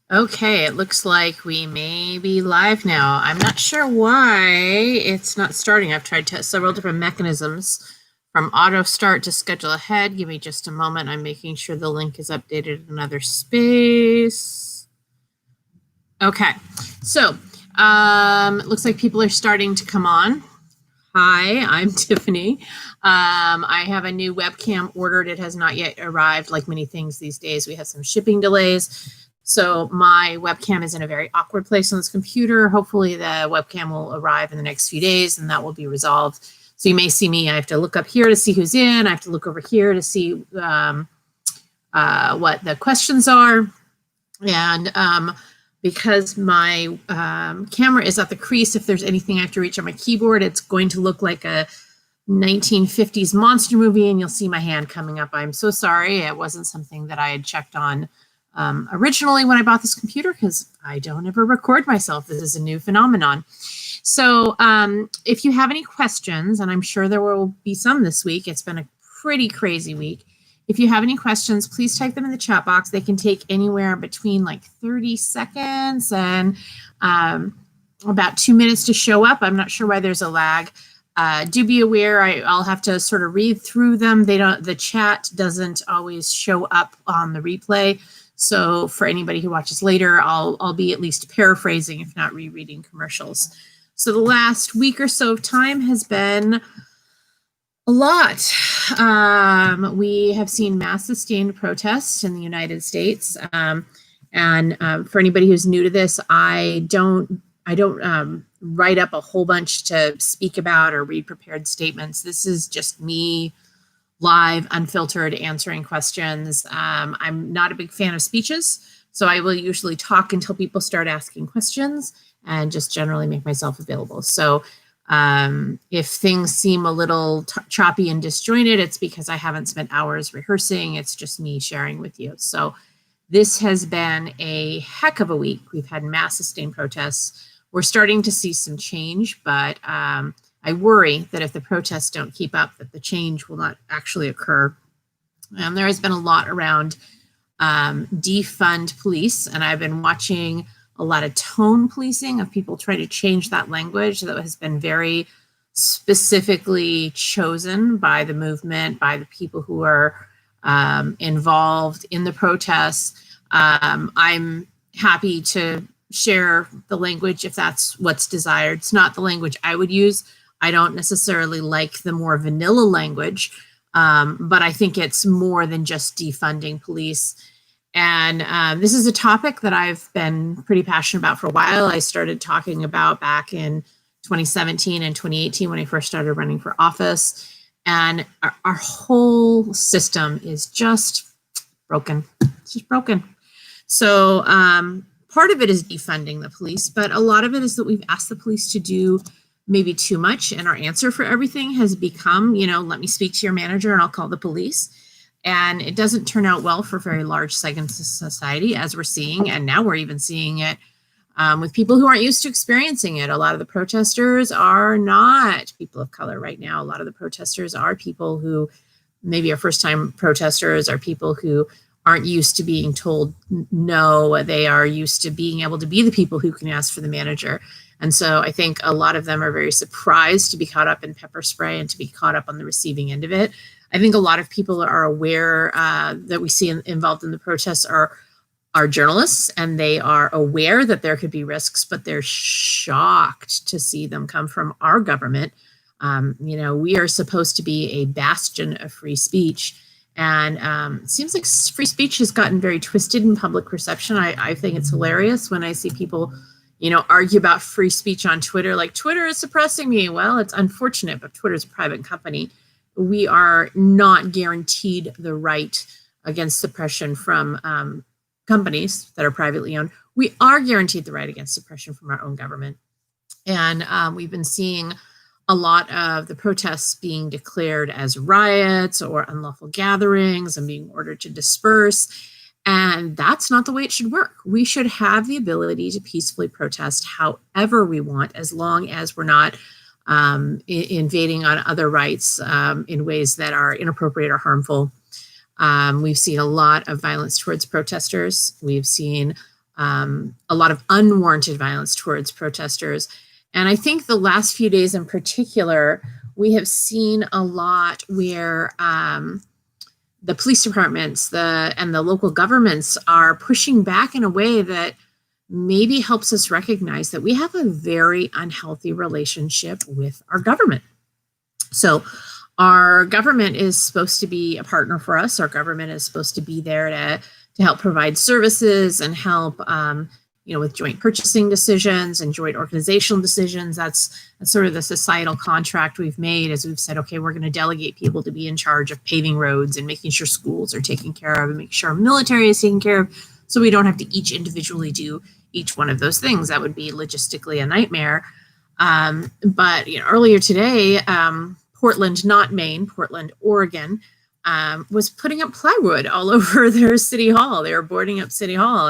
Okay, it looks like we may be live now. I'm not sure why it's not starting. I've tried several different mechanisms from auto start to schedule ahead. Give me just a moment. I'm making sure the link is updated in another space. Okay, so it looks like people are starting to come on. Hi, I'm Tiffany. I have a new webcam ordered. It has not yet arrived. Like many things these days, we have some shipping delays. So my webcam is in a very awkward place on this computer. Hopefully the webcam will arrive in the next few days and that will be resolved. So you may see me. I have to look up here to see who's in. I have to look over here to see what the questions are. And because my camera is at the crease, if there's anything I have to reach on my keyboard, it's going to look like a 1950s monster movie, and you'll see my hand coming up. I'm so sorry. It wasn't something that I had checked on originally when I bought this computer, because I don't ever record myself. This is a new phenomenon. So if you have any questions, and I'm sure there will be some this week, it's been a pretty crazy week. If you have any questions, please type them in the chat box. They can take anywhere between like 30 seconds and about 2 minutes to show up. I'm not sure why there's a lag. Do be aware, I'll have to sort of read through them. The chat doesn't always show up on the replay. So for anybody who watches later, I'll be at least paraphrasing, if not rereading commercials. So the last week or so of time has been a lot. We have seen mass sustained protests in the United States. And for anybody who's new to this, I don't write up a whole bunch to speak about or read prepared statements. This is just me live, unfiltered, answering questions. I'm not a big fan of speeches, so I will usually talk until people start asking questions and just generally make myself available. So if things seem a little choppy and disjointed, it's because I haven't spent hours rehearsing. It's just me sharing with you. So this has been a heck of a week. We've had mass sustained protests. We're starting to see some change, but I worry that if the protests don't keep up, that the change will not actually occur. There has been a lot around defund police, and I've been watching a lot of tone policing of people trying to change that language that has been very specifically chosen by the movement, by the people who are involved in the protests. I'm happy to share the language if that's what's desired. It's not the language I would use. I don't necessarily like the more vanilla language, but I think it's more than just defunding police. And this is a topic that I've been pretty passionate about for a while. I started talking about back in 2017 and 2018 when I first started running for office. And our whole system is just broken. It's just broken. So part of it is defunding the police, but a lot of it is that we've asked the police to do maybe too much, and our answer for everything has become, let me speak to your manager and I'll call the police. And it doesn't turn out well for very large segments of society, as we're seeing, and now we're even seeing it with people who aren't used to experiencing it. A lot of the protesters are not people of color right now. A lot of the protesters are people who maybe are first-time protesters, are people who aren't used to being told no. They are used to being able to be the people who can ask for the manager. And so I think a lot of them are very surprised to be caught up in pepper spray and to be caught up on the receiving end of it. I think a lot of people are aware that we see involved in the protests are journalists, and they are aware that there could be risks, but they're shocked to see them come from our government. We are supposed to be a bastion of free speech. And it seems like free speech has gotten very twisted in public perception. I think it's hilarious when I see people argue about free speech on Twitter, like Twitter is suppressing me. Well, it's unfortunate, but Twitter is a private company. We are not guaranteed the right against suppression from companies that are privately owned. We are guaranteed the right against suppression from our own government. And we've been seeing a lot of the protests being declared as riots or unlawful gatherings and being ordered to disperse. And that's not the way it should work. We should have the ability to peacefully protest however we want, as long as we're not invading on other rights in ways that are inappropriate or harmful. We've seen a lot of violence towards protesters. We've seen a lot of unwarranted violence towards protesters. And I think the last few days in particular, we have seen a lot where the police departments and the local governments are pushing back in a way that maybe helps us recognize that we have a very unhealthy relationship with our government. So our government is supposed to be a partner for us. Our government is supposed to be there to help provide services and help with joint purchasing decisions and joint organizational decisions. That's sort of the societal contract we've made, as we've said, okay, we're going to delegate people to be in charge of paving roads and making sure schools are taken care of and make sure our military is taken care of, so we don't have to each individually do each one of those things. That would be logistically a nightmare. But earlier today, Portland, not Maine, Portland, Oregon, was putting up plywood all over their city hall. They were boarding up city hall,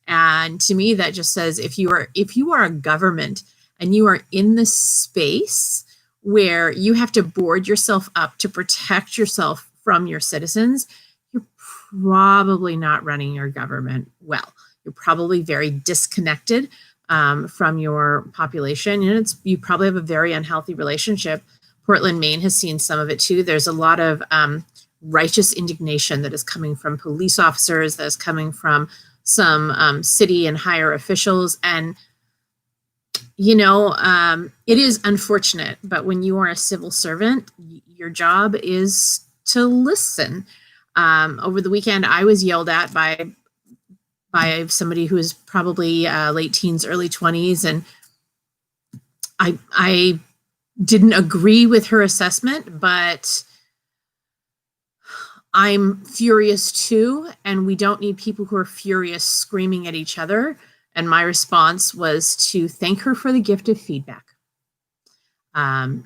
and to me, that just says if you are a government and you are in the space where you have to board yourself up to protect yourself from your citizens, you're probably not running your government well. You're probably very disconnected from your population, and you probably have a very unhealthy relationship. Portland, Maine has seen some of it too. There's a lot of righteous indignation that is coming from police officers, that is coming from some city and higher officials. And, it is unfortunate, but when you are a civil servant, your job is to listen. Over the weekend, I was yelled at by somebody who is probably late teens, early 20s. And I didn't agree with her assessment, but I'm furious too, and we don't need people who are furious screaming at each other. And my response was to thank her for the gift of feedback.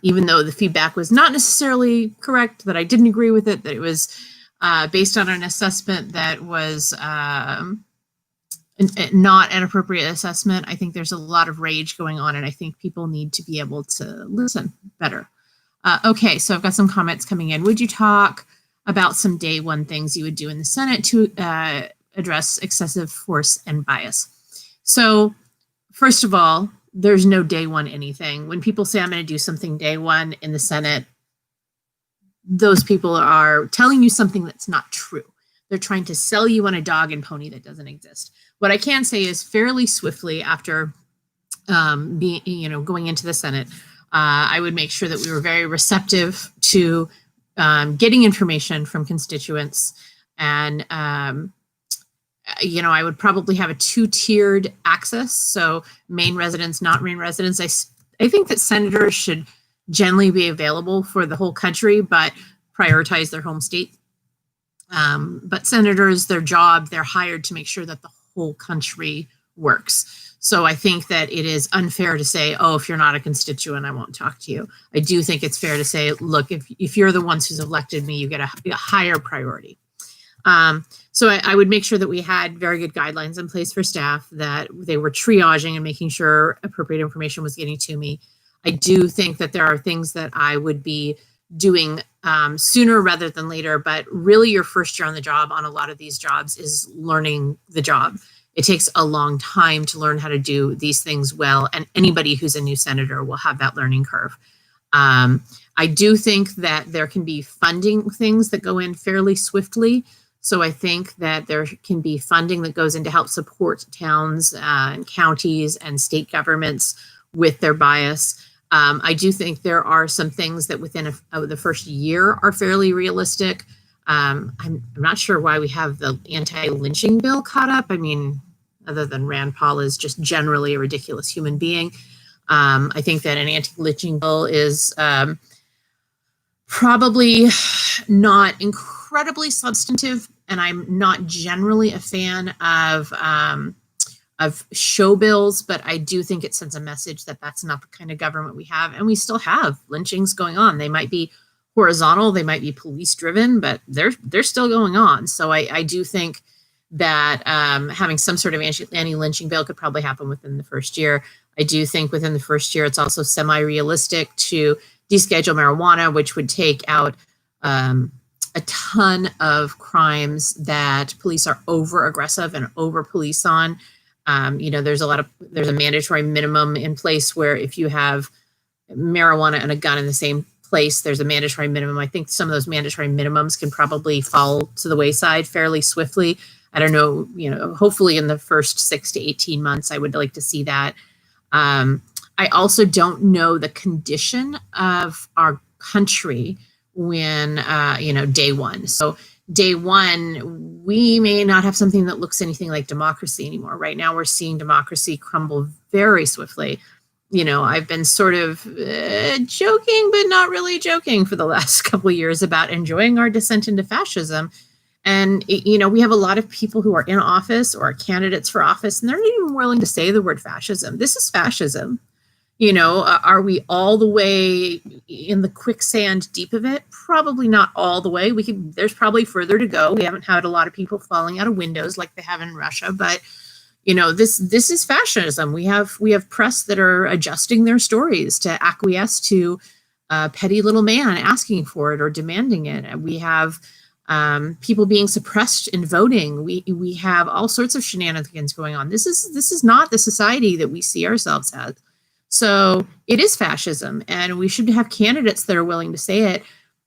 Even though the feedback was not necessarily correct, that I didn't agree with it, that it was based on an assessment that was not an appropriate assessment. I think there's a lot of rage going on, and I think people need to be able to listen better. Okay, so I've got some comments coming in. Would you talk about some day one things you would do in the Senate to address excessive force and bias? So first of all, there's no day one anything. When people say I'm going to do something day one in the Senate, those people are telling you something that's not true. They're trying to sell you on a dog and pony that doesn't exist. What I can say is fairly swiftly after going into the Senate, I would make sure that we were very receptive to getting information from constituents. And, I would probably have a two-tiered access. So Maine residents, not Maine residents. I think that senators should generally be available for the whole country, but prioritize their home state. But senators, their job, they're hired to make sure that the whole country works. So I think that it is unfair to say, oh, if you're not a constituent, I won't talk to you. I do think it's fair to say, look, if you're the ones who's elected me, you get a higher priority. So I would make sure that we had very good guidelines in place for staff, that they were triaging and making sure appropriate information was getting to me. I do think that there are things that I would be doing sooner rather than later, but really your first year on the job on a lot of these jobs is learning the job. It takes a long time to learn how to do these things well, and anybody who's a new senator will have that learning curve. I do think that there can be funding things that go in fairly swiftly. So I think that there can be funding that goes in to help support towns and counties and state governments with their bias. I do think there are some things that within the first year are fairly realistic. I'm not sure why we have the anti-lynching bill caught up. I mean, other than Rand Paul is just generally a ridiculous human being. I think that an anti-lynching bill is probably not incredibly substantive, and I'm not generally a fan of show bills, but I do think it sends a message that that's not the kind of government we have, and we still have lynchings going on. They might be horizontal, they might be police driven, but they're still going on. So I do think that having some sort of anti-lynching bill could probably happen within the first year. I do think within the first year, it's also semi-realistic to deschedule marijuana, which would take out a ton of crimes that police are over aggressive and over police on. There's a mandatory minimum in place where if you have marijuana and a gun in the same place, there's a mandatory minimum. I think some of those mandatory minimums can probably fall to the wayside fairly swiftly. I don't know, hopefully in the first 6 to 18 months, I would like to see that. I also don't know the condition of our country when, day one. So day one, we may not have something that looks anything like democracy anymore. Right now, we're seeing democracy crumble very swiftly. I've been sort of joking, but not really joking for the last couple of years about enjoying our descent into fascism. And, we have a lot of people who are in office or candidates for office, and they're not even willing to say the word fascism. This is fascism. Are we all the way in the quicksand deep of it? Probably not all the way. There's probably further to go. We haven't had a lot of people falling out of windows like they have in Russia, but this is fascism. We have press that are adjusting their stories to acquiesce to a petty little man asking for it or demanding it. We have people being suppressed in voting. We have all sorts of shenanigans going on. This is not the society that we see ourselves as. So it is fascism, and we should have candidates that are willing to say it.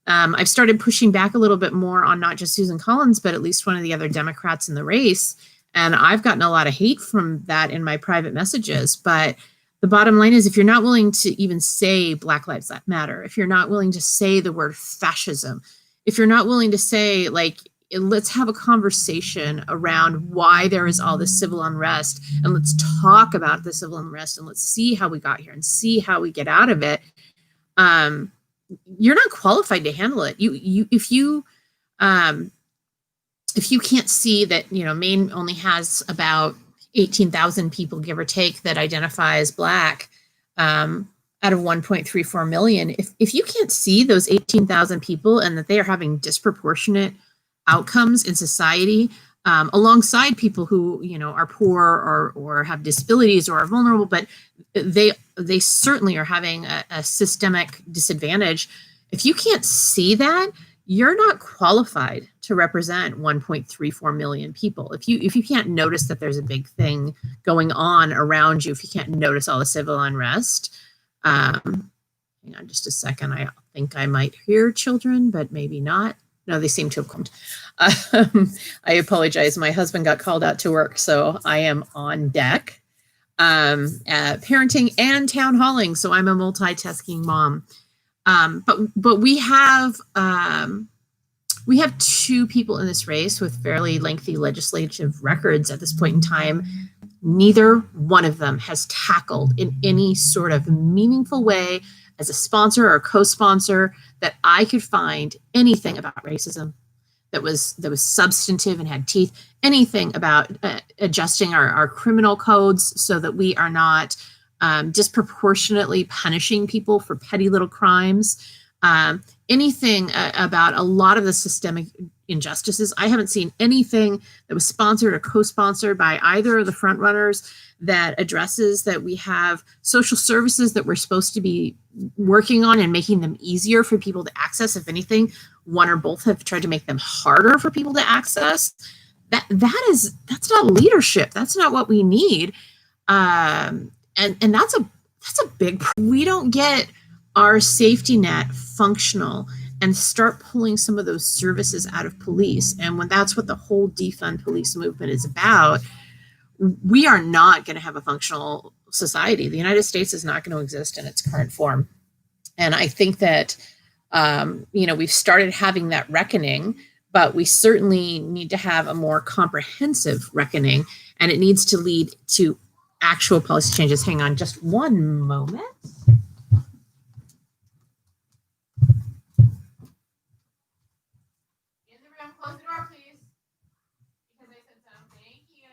I've started pushing back a little bit more on not just Susan Collins, but at least one of the other Democrats in the race. And I've gotten a lot of hate from that in my private messages. But the bottom line is, if you're not willing to even say Black Lives Matter, if you're not willing to say the word fascism, if you're not willing to say, let's have a conversation around why there is all this civil unrest, and let's talk about the civil unrest, and let's see how we got here and see how we get out of it, you're not qualified to handle it. If you can't see that, Maine only has about 18,000 people, give or take, that identify as Black out of 1.34 million, if you can't see those 18,000 people and that they are having disproportionate outcomes in society, alongside people who, are poor or have disabilities or are vulnerable, but they certainly are having a systemic disadvantage. If you can't see that, you're not qualified to represent 1.34 million people. If you can't notice that there's a big thing going on around you, if you can't notice all the civil unrest, hang on just a second. I think I might hear children, but maybe not. No, they seem to have come. I apologize. My husband got called out to work, so I am on deck, parenting and town halling. So I'm a multitasking mom. But we have two people in this race with fairly lengthy legislative records at this point in time. Neither one of them has tackled in any sort of meaningful way, as a sponsor or co-sponsor, that I could find anything about racism that was substantive and had teeth, anything about adjusting our criminal codes so that we are not disproportionately punishing people for petty little crimes, anything about a lot of the systemic injustices. I haven't seen anything that was sponsored or co-sponsored by either of the front runners that addresses that we have social services that we're supposed to be working on and making them easier for people to access. If anything, one or both have tried to make them harder for people to access. That's not leadership. That's not what we need. And that's a big, we don't get our safety net functional and start pulling some of those services out of police. And when that's what the whole defund police movement is about, we are not going to have a functional society. The United States is not going to exist in its current form. And I think that, we've started having that reckoning, but we certainly need to have a more comprehensive reckoning, and it needs to lead to actual policy changes. Hang on just one moment. Close the door, please. Because I said so. Thank you.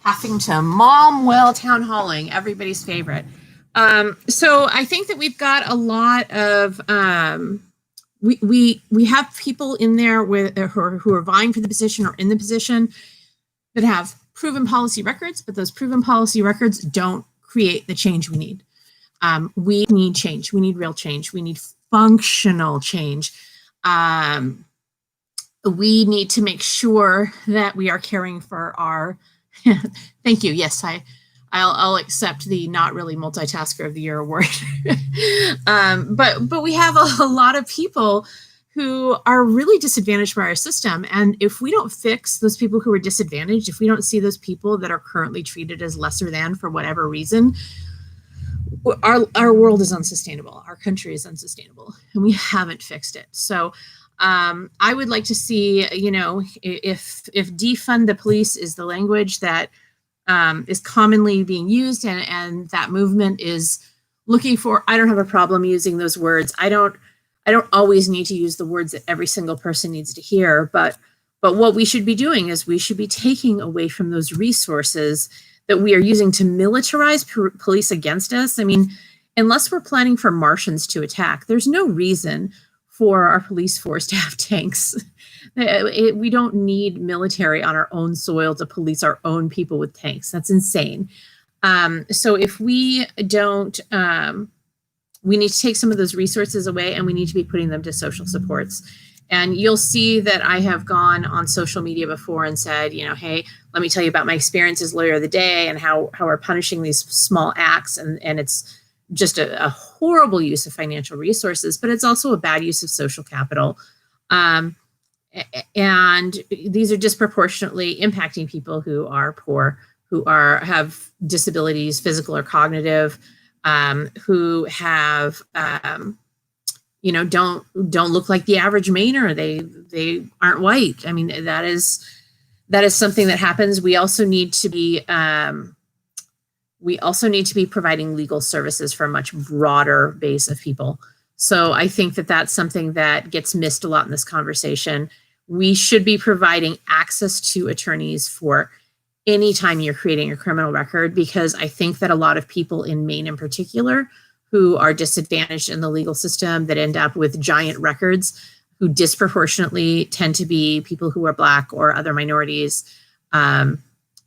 Huffington Mom Well Town Halling, everybody's favorite. So I think that we've got a lot of we have people in there who are vying for the position or in the position that have proven policy records, but those proven policy records don't create the change we need. We need change. We need real change. We need functional change. we need to make sure that we are caring for our, thank you. Yes, I'll accept the not really multitasker of the year award. But we have a lot of people who are really disadvantaged by our system. And if we don't fix those people who are disadvantaged, if we don't see those people that are currently treated as lesser than for whatever reason, our world is unsustainable. Our country is unsustainable, and we haven't fixed it. So I would like to see, if defund the police is the language that is commonly being used, and that movement is looking for, I don't have a problem using those words. I don't always need to use the words that every single person needs to hear, but what we should be doing is we should be taking away from those resources that we are using to militarize police against us. I mean, unless we're planning for Martians to attack, there's no reason for our police force to have tanks. We don't need military on our own soil to police our own people with tanks. That's insane. So if we don't, we need to take some of those resources away, and we need to be putting them to social supports. And you'll see that I have gone on social media before and said, hey, let me tell you about my experience as lawyer of the day and how we're punishing these small acts. And it's just a horrible use of financial resources, but it's also a bad use of social capital. And these are disproportionately impacting people who are poor, who have disabilities, physical or cognitive, who have, don't look like the average Mainer. They aren't white. I mean, that is something that happens. We also need to be providing legal services for a much broader base of people. So I think that that's something that gets missed a lot in this conversation. We should be providing access to attorneys for any time you're creating a criminal record, because I think that a lot of people in Maine in particular who are disadvantaged in the legal system, that end up with giant records, who disproportionately tend to be people who are Black or other minorities,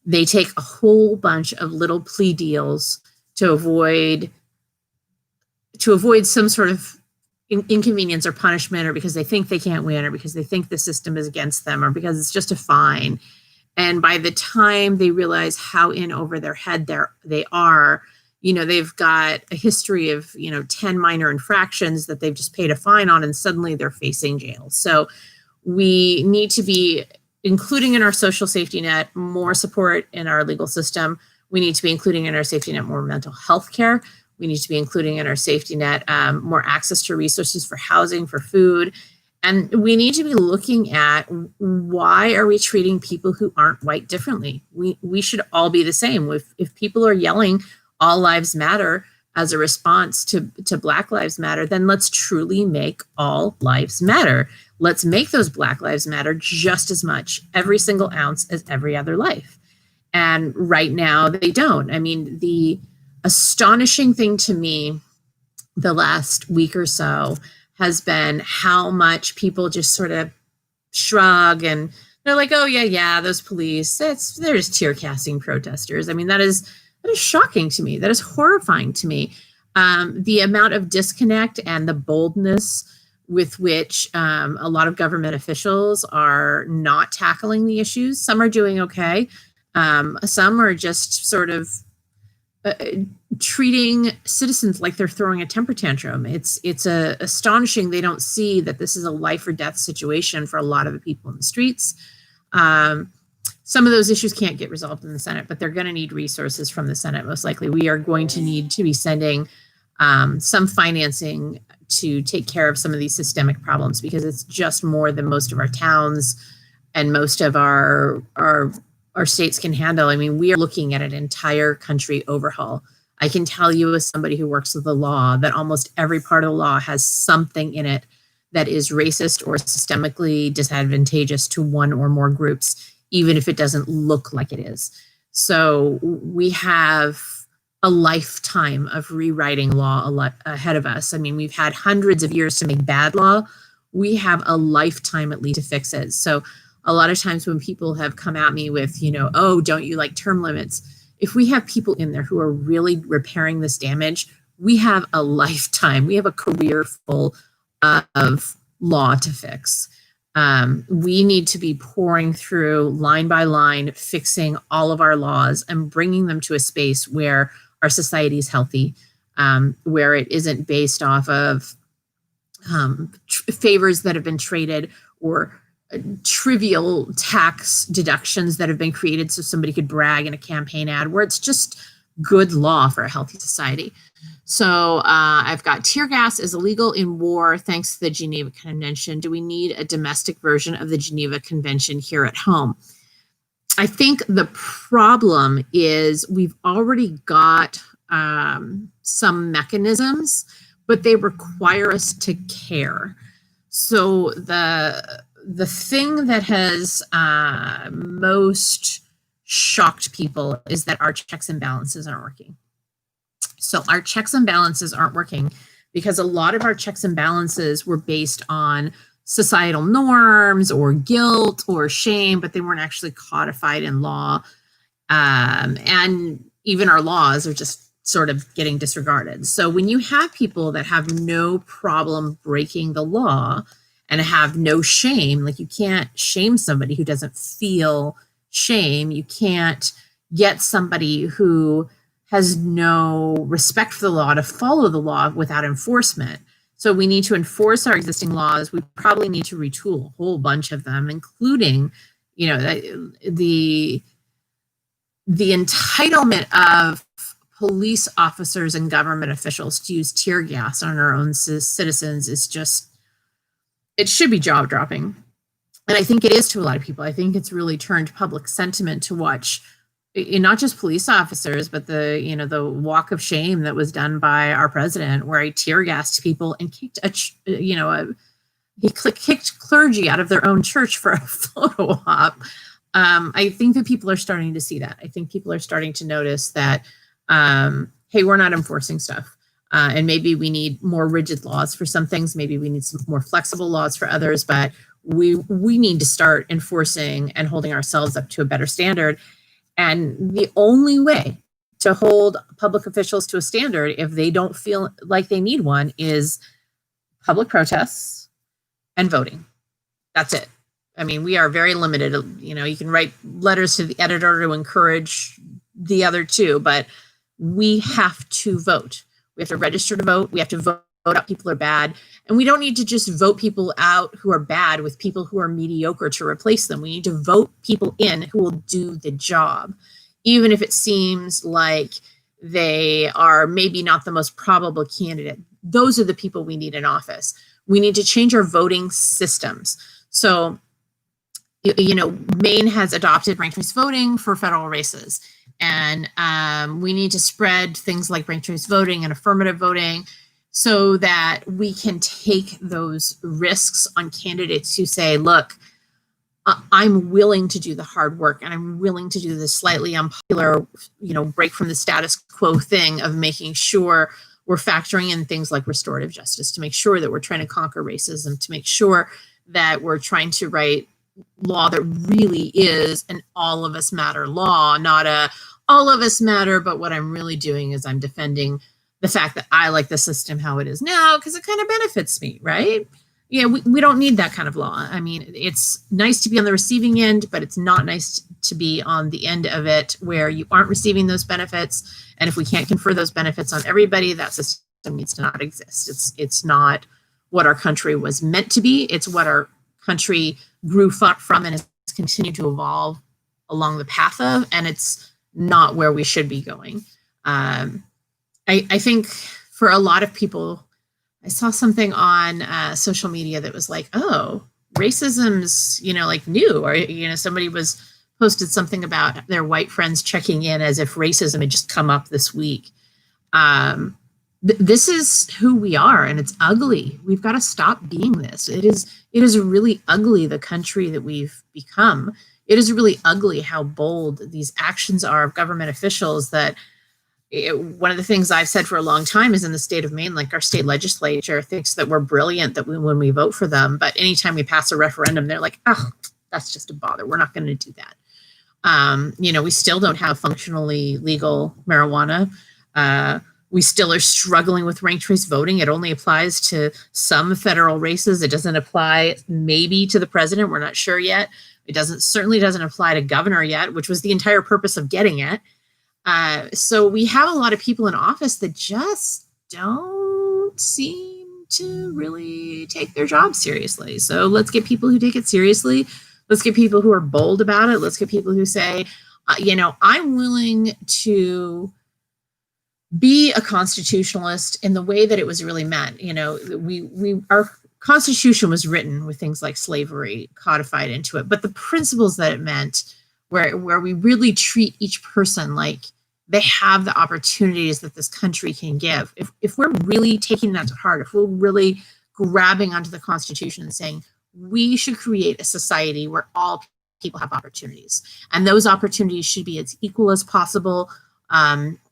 they take a whole bunch of little plea deals to avoid some sort of inconvenience or punishment, or because they think they can't win, or because they think the system is against them, or because it's just a fine. And by the time they realize how in over their head they are, they've got a history of, 10 minor infractions that they've just paid a fine on, and suddenly they're facing jail. So we need to be including in our social safety net more support in our legal system. We need to be including in our safety net more mental health care. We need to be including in our safety net more access to resources for housing, for food. And we need to be looking at, why are we treating people who aren't white differently? We should all be the same. If people are yelling all lives matter as a response to Black Lives Matter, then let's truly make all lives matter. Let's make those Black Lives Matter just as much, every single ounce, as every other life. And right now they don't. I mean, the astonishing thing to me the last week or so has been how much people just sort of shrug, and they're like, oh yeah, those police, they're just tear gassing protesters. I mean, that is shocking to me. That is horrifying to me. The amount of disconnect and the boldness with which a lot of government officials are not tackling the issues. Some are doing okay. Some are just sort of treating citizens like they're throwing a temper tantrum. It's astonishing they don't see that this is a life or death situation for a lot of the people in the streets. Some of those issues can't get resolved in the Senate, but they're going to need resources from the Senate, most likely. We are going to need to be sending some financing to take care of some of these systemic problems, because it's just more than most of our towns and most of our states can handle. I mean, we are looking at an entire country overhaul. I can tell you, as somebody who works with the law, that almost every part of the law has something in it that is racist or systemically disadvantageous to one or more groups, even if it doesn't look like it is. So we have a lifetime of rewriting law ahead of us. I mean, we've had hundreds of years to make bad law. We have a lifetime at least to fix it. So a lot of times when people have come at me with, oh, don't you like term limits? If we have people in there who are really repairing this damage, we have a lifetime. We have a career full of law to fix. We need to be pouring through line by line, fixing all of our laws and bringing them to a space where our society is healthy, where it isn't based off of favors that have been traded or trivial tax deductions that have been created so somebody could brag in a campaign ad, where it's just good law for a healthy society. So I've got tear gas is illegal in war thanks to the Geneva Convention. Do we need a domestic version of the Geneva Convention here at home? I think the problem is we've already got some mechanisms, but they require us to care. So the thing that has most shocked people is that our checks and balances aren't working. So our checks and balances aren't working because a lot of our checks and balances were based on societal norms or guilt or shame, but they weren't actually codified in law. And even our laws are just sort of getting disregarded. So when you have people that have no problem breaking the law and have no shame, like you can't shame somebody who doesn't feel shame. You can't get somebody who has no respect for the law to follow the law without enforcement. So we need to enforce our existing laws. We probably need to retool a whole bunch of them, including, you know, the entitlement of police officers and government officials to use tear gas on our own citizens is just, it should be jaw dropping. And I think it is to a lot of people. I think it's really turned public sentiment to watch not just police officers, but the walk of shame that was done by our president, where he tear gassed people and kicked he kicked clergy out of their own church for a photo op. I think that people are starting to see that. I think people are starting to notice that, hey, we're not enforcing stuff. And maybe we need more rigid laws for some things. Maybe we need some more flexible laws for others, but we need to start enforcing and holding ourselves up to a better standard. And the only way to hold public officials to a standard, if they don't feel like they need one, is public protests and voting. That's it. I mean, we are very limited. You know, you can write letters to the editor to encourage the other two, but we have to vote. We have to register to vote. We have to vote out people who are bad. And we don't need to just vote people out who are bad with people who are mediocre to replace them. We need to vote people in who will do the job, even if it seems like they are maybe not the most probable candidate. Those are the people we need in office. We need to change our voting systems. So, you know, Maine has adopted ranked choice voting for federal races. And we need to spread things like ranked choice voting and affirmative voting so that we can take those risks on candidates who say, look, I'm willing to do the hard work and I'm willing to do the slightly unpopular, break from the status quo thing of making sure we're factoring in things like restorative justice, to make sure that we're trying to conquer racism, to make sure that we're trying to write law that really is an all of us matter law, not a all of us matter, but what I'm really doing is I'm defending the fact that I like the system how it is now because it kind of benefits me, right? Yeah, we don't need that kind of law. I mean, it's nice to be on the receiving end, but it's not nice to be on the end of it where you aren't receiving those benefits. And if we can't confer those benefits on everybody, that system needs to not exist. It's not what our country was meant to be. It's what our country grew from and has continued to evolve along the path of, and it's not where we should be going. I think for a lot of people, I saw something on social media that was like, oh, racism's, like new, or, somebody was posted something about their white friends checking in as if racism had just come up this week. This is who we are, and it's ugly. We've got to stop being this. It is really ugly, the country that we've become. It is really ugly how bold these actions are of government officials. That one of the things I've said for a long time is in the state of Maine, like our state legislature thinks that we're brilliant that when we vote for them, but anytime we pass a referendum, they're like, oh, that's just a bother. We're not going to do that. We still don't have functionally legal marijuana. We still are struggling with ranked choice voting. It only applies to some federal races. It doesn't apply maybe to the president. We're not sure yet. It certainly doesn't apply to governor yet, which was the entire purpose of getting it. So we have a lot of people in office that just don't seem to really take their job seriously. So let's get people who take it seriously. Let's get people who are bold about it. Let's get people who say, I'm willing to be a constitutionalist in the way that it was really meant. Our Constitution was written with things like slavery codified into it, but the principles that it meant, where we really treat each person like they have the opportunities that this country can give. If we're really taking that to heart, if we're really grabbing onto the Constitution and saying we should create a society where all people have opportunities, and those opportunities should be as equal as possible.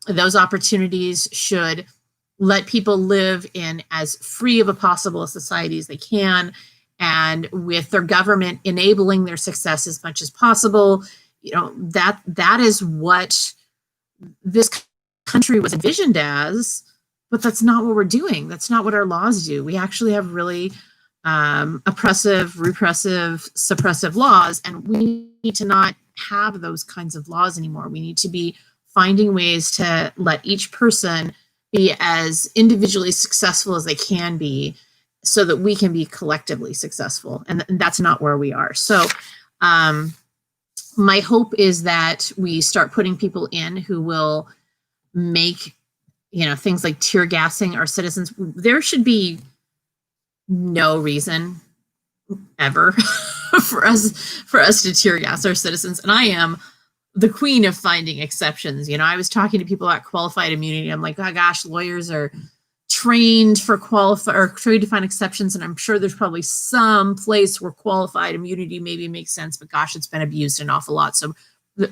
Those opportunities should let people live in as free of a possible society as they can, and with their government enabling their success as much as possible. That is what this country was envisioned as, but that's not what we're doing. That's not what our laws do. We actually have really oppressive, repressive, suppressive laws, and we need to not have those kinds of laws anymore. We need to be finding ways to let each person be as individually successful as they can be, so that we can be collectively successful. And that's not where we are. So my hope is that we start putting people in who will make, things like tear gassing our citizens. There should be no reason ever for us to tear gas our citizens. And I am the queen of finding exceptions. I was talking to people about qualified immunity. I'm like, oh gosh, lawyers are trained to find exceptions, and I'm sure there's probably some place where qualified immunity maybe makes sense, but gosh, it's been abused an awful lot. So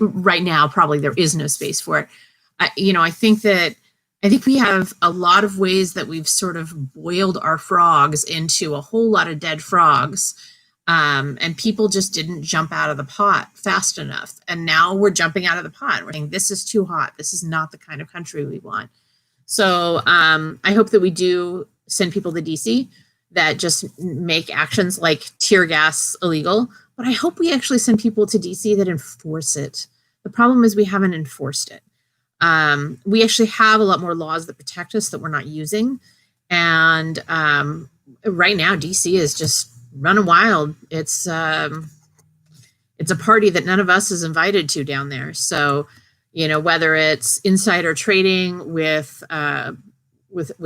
right now, probably there is no space for it. I think we have a lot of ways that we've sort of boiled our frogs into a whole lot of dead frogs, and people just didn't jump out of the pot fast enough. And now we're jumping out of the pot. We're saying this is too hot. This is not the kind of country we want. So I hope that we do send people to DC that just make actions like tear gas illegal, but I hope we actually send people to DC that enforce it. The problem is we haven't enforced it. We actually have a lot more laws that protect us that we're not using. And right now, DC is just running wild. It's a party that none of us is invited to down there. So, whether it's insider trading with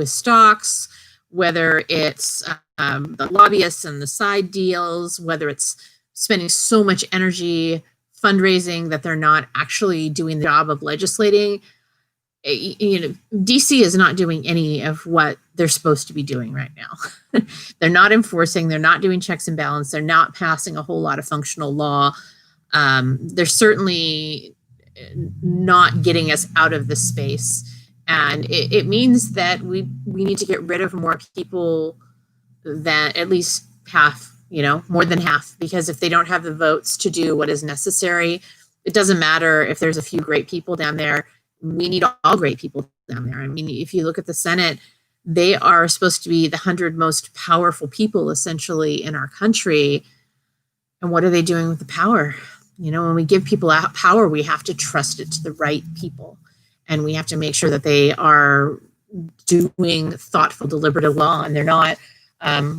stocks, whether it's the lobbyists and the side deals, whether it's spending so much energy fundraising that they're not actually doing the job of legislating. DC is not doing any of what they're supposed to be doing right now. They're not enforcing, they're not doing checks and balance, they're not passing a whole lot of functional law. They're certainly not getting us out of this space. And it means that we need to get rid of more people than at least half, more than half, because if they don't have the votes to do what is necessary, it doesn't matter if there's a few great people down there. We need all great people down there. I mean, if you look at the Senate, they are supposed to be the 100 most powerful people essentially in our country. And what are they doing with the power? When we give people power, we have to trust it to the right people. And we have to make sure that they are doing thoughtful, deliberative law, and they're not.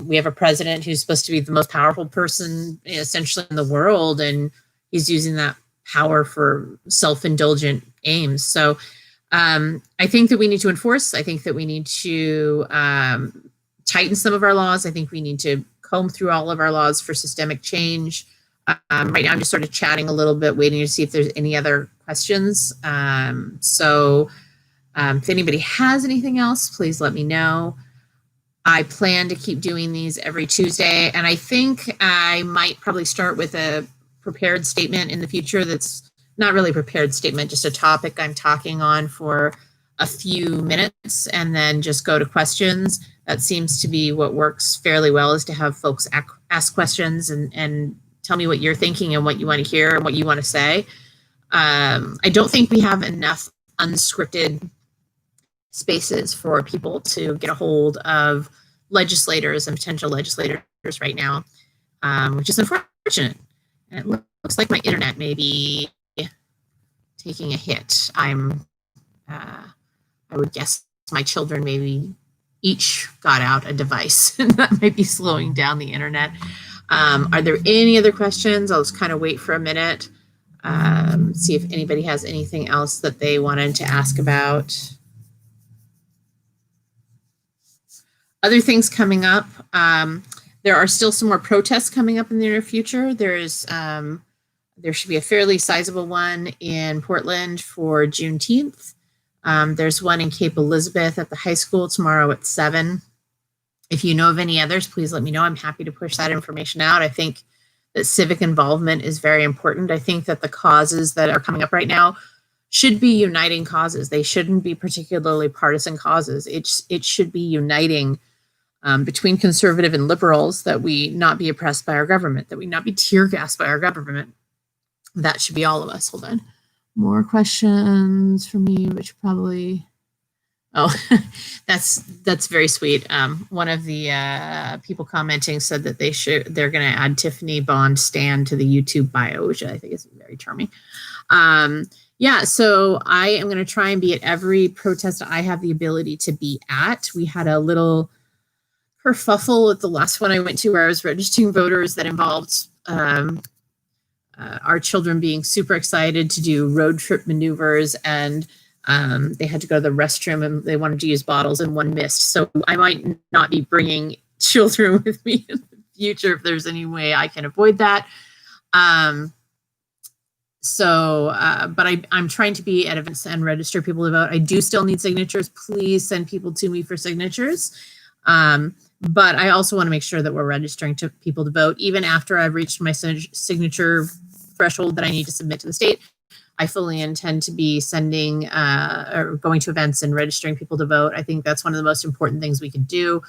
We have a president who's supposed to be the most powerful person essentially in the world, and he's using that power for self-indulgent aims. So I think that we need to enforce. I think that we need to tighten some of our laws. I think we need to comb through all of our laws for systemic change. Right now, I'm just sort of chatting a little bit, waiting to see if there's any other questions. So if anybody has anything else, please let me know. I plan to keep doing these every Tuesday, and I think I might probably start with a prepared statement in the future that's not really a prepared statement, just a topic I'm talking on for a few minutes, and then just go to questions. That seems to be what works fairly well, is to have folks ask questions and tell me what you're thinking and what you want to hear and what you want to say. I don't think we have enough unscripted spaces for people to get a hold of legislators and potential legislators right now, which is unfortunate. And it looks like my internet may be taking a hit. I would guess my children maybe each got out a device, and that might be slowing down the internet. Are there any other questions? I'll just kind of wait for a minute, see if anybody has anything else that they wanted to ask about. Other things coming up. There are still some more protests coming up in the near future. There should be a fairly sizable one in Portland for Juneteenth. There's one in Cape Elizabeth at the high school tomorrow at 7. If you know of any others, please let me know. I'm happy to push that information out. I think that civic involvement is very important. I think that the causes that are coming up right now should be uniting causes. They shouldn't be particularly partisan causes. It should be uniting between conservative and liberals, that we not be oppressed by our government, that we not be tear gassed by our government. That should be all of us. Hold on. More questions for me, which probably, oh, that's very sweet. One of the people commenting said that they're going to add Tiffany Bond Stan to the YouTube bio, which I think is very charming. Yeah, so I am going to try and be at every protest I have the ability to be at. We had a little kerfuffle at the last one I went to where I was registering voters that involved our children being super excited to do road trip maneuvers, and they had to go to the restroom and they wanted to use bottles and one missed. So I might not be bringing children with me in the future if there's any way I can avoid that. But I'm trying to be at events and register people to vote. I do still need signatures. Please send people to me for signatures. But I also want to make sure that we're registering to people to vote. Even after I've reached my signature threshold that I need to submit to the state, I fully intend to be sending or going to events and registering people to vote. I think that's one of the most important things we can do.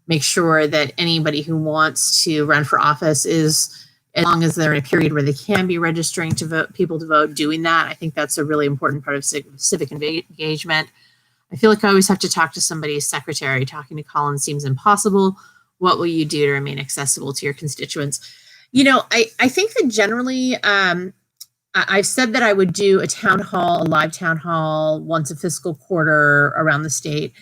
Make sure that anybody who wants to run for office is, as long as they're in a period where they can be registering to vote, people to vote, doing that. I think that's a really important part of civic engagement. I feel like I always have to talk to somebody's secretary. Talking to Colin seems impossible. What will you do to remain accessible to your constituents? You know, I think that generally, I've said that I would do a town hall, a live town hall, once a fiscal quarter around the state.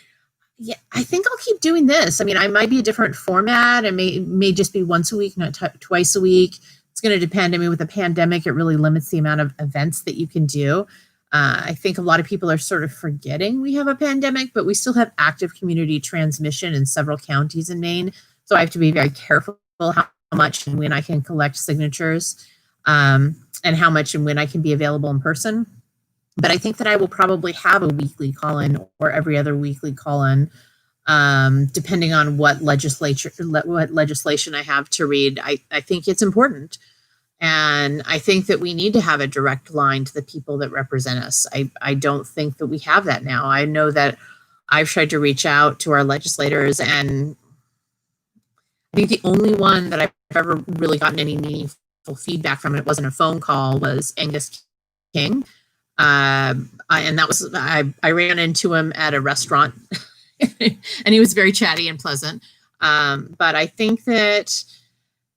Yeah, I think I'll keep doing this. I mean, I might be a different format. It may just be once a week, not twice a week. It's going to depend. I mean, with the pandemic, it really limits the amount of events that you can do. I think a lot of people are sort of forgetting we have a pandemic, but we still have active community transmission in several counties in Maine. So I have to be very careful how much and when I can collect signatures, and how much and when I can be available in person. But I think that I will probably have a weekly call-in or every other weekly call-in, depending on what legislation I have to read. I think it's important. And I think that we need to have a direct line to the people that represent us. I don't think that we have that now. I know that I've tried to reach out to our legislators, and I think the only one that I've ever really gotten any meaningful feedback from, and it wasn't a phone call, was Angus King. And that was, I ran into him at a restaurant and he was very chatty and pleasant. But I think that,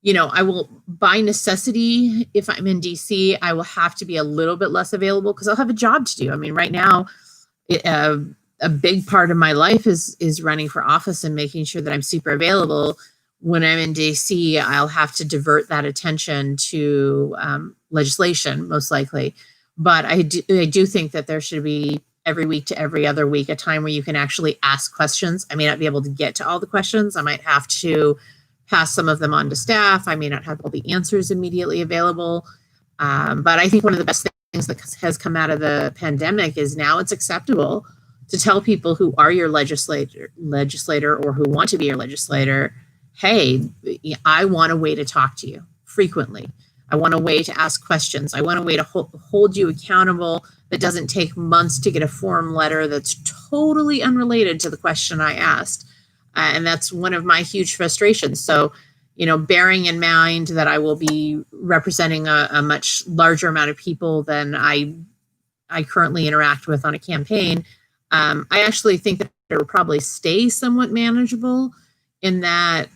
you know, I will, by necessity, if I'm in DC, I will have to be a little bit less available because I'll have a job to do. I mean, right now, a big part of my life is running for office and making sure that I'm super available. When I'm in DC, I'll have to divert that attention to legislation, most likely. But I do think that there should be every week to every other week a time where you can actually ask questions. I may not be able to get to all the questions. I might have to pass some of them on to staff. I may not have all the answers immediately available. But I think one of the best things that has come out of the pandemic is now it's acceptable to tell people who are your legislator or who want to be your legislator, hey, I want a way to talk to you frequently. I want a way to ask questions. I want a way to hold you accountable that doesn't take months to get a form letter that's totally unrelated to the question I asked. And that's one of my huge frustrations. So, you know, bearing in mind that I will be representing a much larger amount of people than I currently interact with on a campaign, I actually think that it will probably stay somewhat manageable in that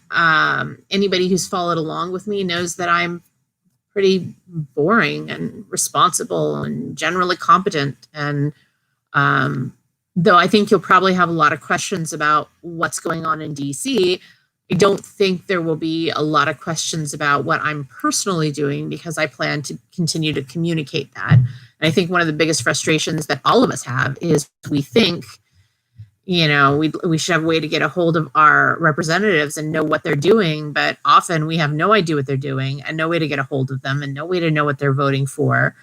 anybody who's followed along with me knows that I'm pretty boring and responsible and generally competent. And though I think you'll probably have a lot of questions about what's going on in DC, I don't think there will be a lot of questions about what I'm personally doing because I plan to continue to communicate that. And I think one of the biggest frustrations that all of us have is we think, we should have a way to get a hold of our representatives and know what they're doing, but often we have no idea what they're doing and no way to get a hold of them and no way to know what they're voting for.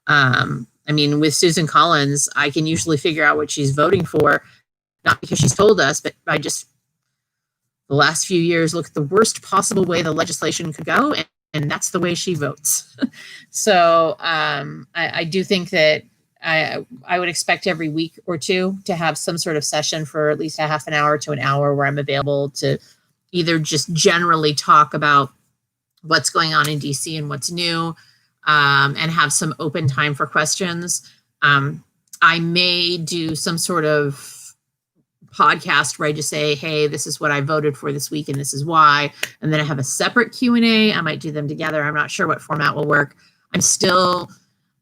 With Susan Collins, I can usually figure out what she's voting for, not because she's told us, but by just the last few years, look at the worst possible way the legislation could go, and that's the way she votes. So I do think that I would expect every week or two to have some sort of session for at least a half an hour to an hour where I'm available to either just generally talk about what's going on in DC and what's new, and have some open time for questions. I may do some sort of podcast where I just say, hey, this is what I voted for this week and this is why. And then I have a separate Q&A. I might do them together. I'm not sure what format will work. I'm still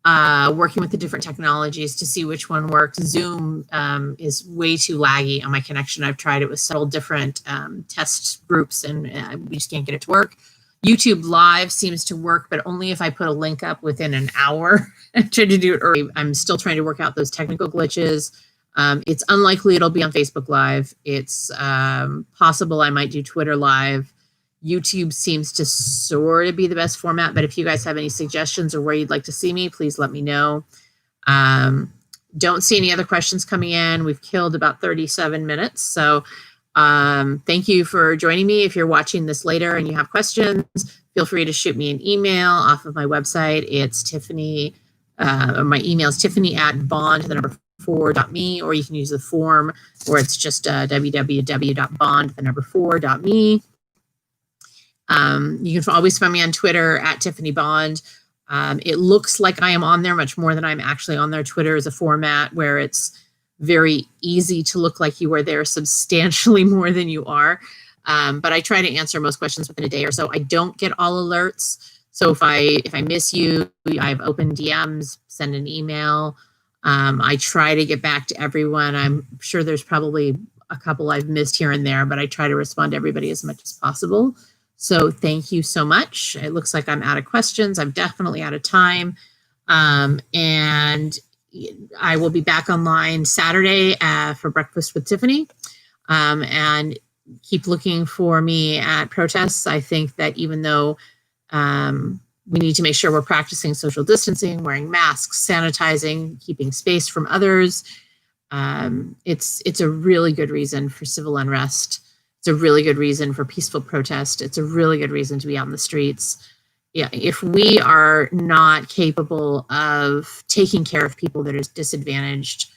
working with the different technologies to see which one works. Zoom is way too laggy on my connection. I've tried it with several different test groups and we just can't get it to work. YouTube Live seems to work, but only if I put a link up within an hour. I tried to do it early. I'm still trying to work out those technical glitches. It's unlikely it'll be on Facebook Live. It's possible I might do Twitter Live. YouTube seems to sort of be the best format, but if you guys have any suggestions or where you'd like to see me, please let me know. Don't see any other questions coming in. We've killed about 37 minutes. So thank you for joining me. If you're watching this later and you have questions, feel free to shoot me an email off of my website. It's Tiffany, my email is tiffany@bond4.me, or you can use the form where it's just www.bond4.me. You can always find me on Twitter @TiffanyBond. It looks like I am on there much more than I'm actually on there. Twitter is a format where it's very easy to look like you are there substantially more than you are. But I try to answer most questions within a day or so. I don't get all alerts. So if I miss you, I have open DMs, send an email. I try to get back to everyone. I'm sure there's probably a couple I've missed here and there, but I try to respond to everybody as much as possible. So thank you so much. It looks like I'm out of questions. I'm definitely out of time. And I will be back online Saturday for Breakfast with Tiffany. And keep looking for me at protests. I think that even though we need to make sure we're practicing social distancing, wearing masks, sanitizing, keeping space from others, it's a really good reason for civil unrest. It's a really good reason for peaceful protest. It's a really good reason to be on the streets. Yeah, if we are not capable of taking care of people that are disadvantaged,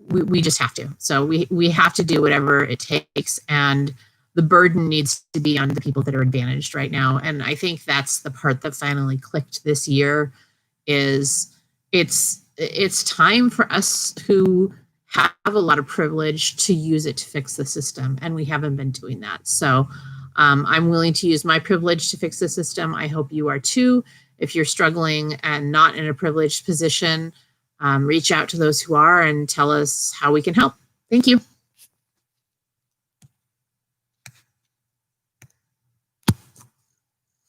we just have to. So we have to do whatever it takes, and the burden needs to be on the people that are advantaged right now. And I think that's the part that finally clicked this year. Is it's time for us who have a lot of privilege to use it to fix the system, and we haven't been doing that. So I'm willing to use my privilege to fix the system. I hope you are too. If you're struggling and not in a privileged position, reach out to those who are and tell us how we can help. Thank you.